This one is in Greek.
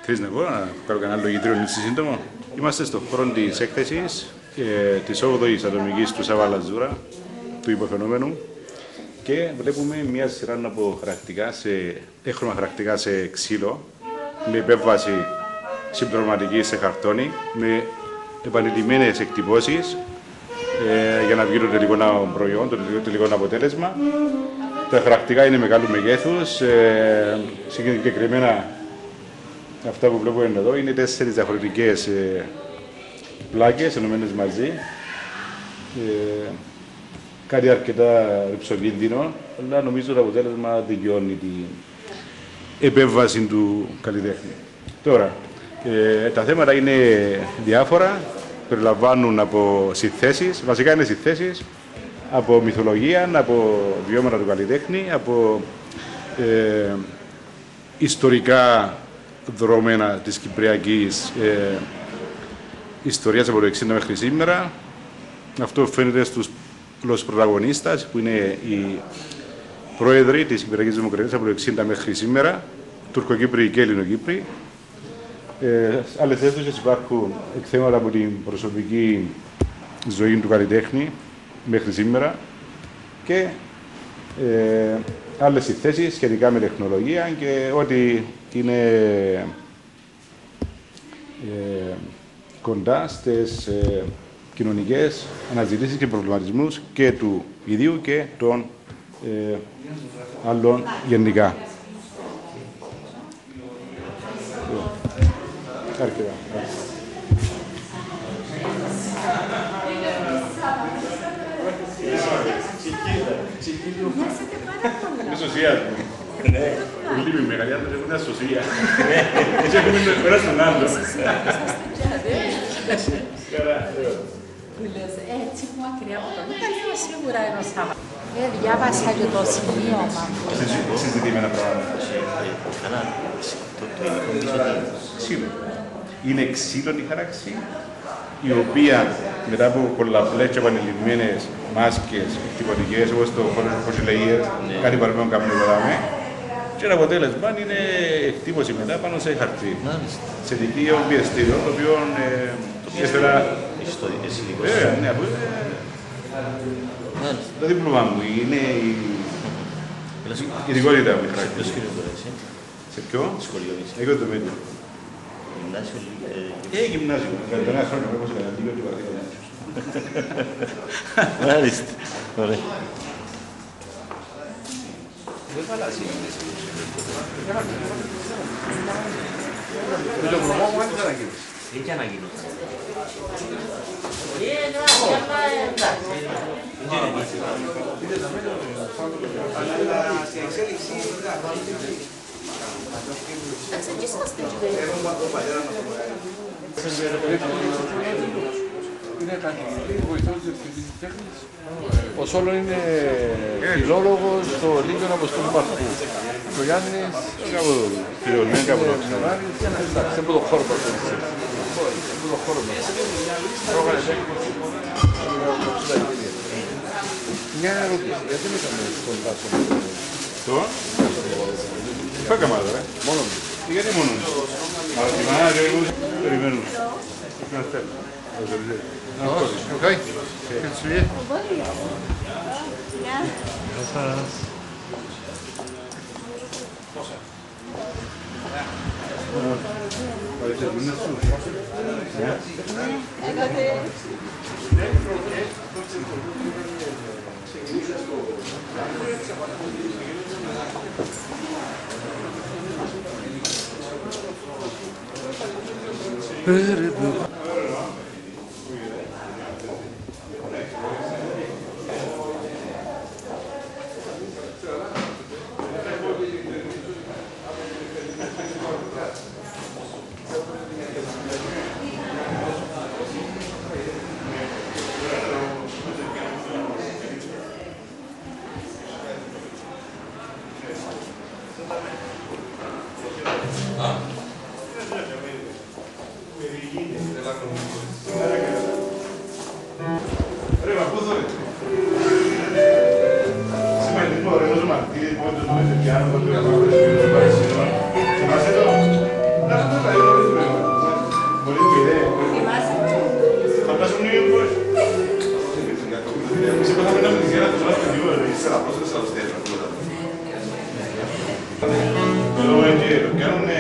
Θέλεις να πω, να κάνω κανένα λογιτήριο λήψη σύντομο. Είμαστε στον χώρο της έκθεσης της 8ης ατομικής του Σάββα Λαζούρα, του υποφαινόμενου, και βλέπουμε μια σειρά από έχρωμα χαρακτικά σε ξύλο, με επέμβαση συμπτωματική σε χαρτόνι, με επανειλημμένες εκτυπώσεις για να βγει το τελικό προϊόν, το τελικό αποτέλεσμα. Τα χαρακτικά είναι μεγάλου μεγέθους, συγκεκριμένα αυτά που βλέπουμε εδώ είναι 4 διαφορετικές πλάκες ενωμένες μαζί. Κάτι αρκετά ρυψοκίνδυνο, αλλά νομίζω το αποτέλεσμα δικαιώνει την επέμβαση του καλλιτέχνη. Τώρα, τα θέματα είναι διάφορα, περιλαμβάνουν από συνθέσεις, βασικά είναι συνθέσεις, από μυθολογία, από βιώματα του καλλιτέχνη, από ιστορικά δρόμενα της κυπριακής ιστορίας από το 60 μέχρι σήμερα. Αυτό φαίνεται στους πρωταγωνίστες, που είναι οι πρόεδροι της Κυπριακής Δημοκρατίας από το 60 μέχρι σήμερα, Τουρκοκύπριοι και Ελληνοκύπριοι. Άλλες αίθουσες υπάρχουν εκθέματα από την προσωπική ζωή του καλλιτέχνη μέχρι σήμερα και άλλες συνθέσεις σχετικά με τεχνολογία και ό,τι είναι κοντά στις κοινωνικές αναζητήσεις και προβληματισμούς και του ιδίου και των άλλων γενικά. Αρκετά. Ενθουσιασμό. Πολύ με μεγάλη άντρα έχουν ασωσία. Έτσι έχουμε το ένα στον άλλο. Έτσι που μακριά από τον Ιταλία σίγουρα είναι ο Σάββα. Διάβασα και το σημείωμα. Συζητημένα πράγματα. Ξύλο. Είναι ξύλωνη χάραξη, η οποία μετά από πολλαπλές και επανειλημμένες μάσκες εκτυπωτικές, όπως το φωσιλεγίες, κάτι παραπάνω κάνουμε εδώ, και το αποτέλεσμα είναι εκτύπωση μετά πάνω σε χαρτί. Σε δικείο πιεστήριο, το οποίο έφερα... Ναι, αυτό είναι... Το δίπλωμά μου, είναι η ειδικότητα μου. Σε ποιο? Σχολείο. Εγώ το μέτρο. Γυμνάσιο. Για ένα χρόνο όπως έκανα λίγο και παραδείγμα. Μάλιστα. Ωραία. Δεν θα αλλάζει. Με το προγράμμα μου δεν θα ανακοίνωσε. Έχει ανακοίνωση. Αλλά σε εξέλιξη είναι καθηγητή, βοηθός της διευθυντής τέχνης. Ο Σόλων είναι φιλόλογος στο Λίγκον Αποστόλου Μαρκού. Ο Γιάννης... Φιλιονέν κάπου το ξέρω. Εντάξει, από το χώρο μας. Από το χώρο μας. Μια ερώτηση, γιατί δεν είχαμε στον Βάσο. Το? Τι έκανα τώρα, Μόνο μου. γιατί μόνο μου. Αλλά τη μάνα και εγώ περιμένουν. Okay. Good to see you. Σημαντικό, ρε, όσο μαρτύρες, πόντος, πόντος, πιάνω, πόντος, πόντος, πόντος, πόντος, πόντος, το κάνουν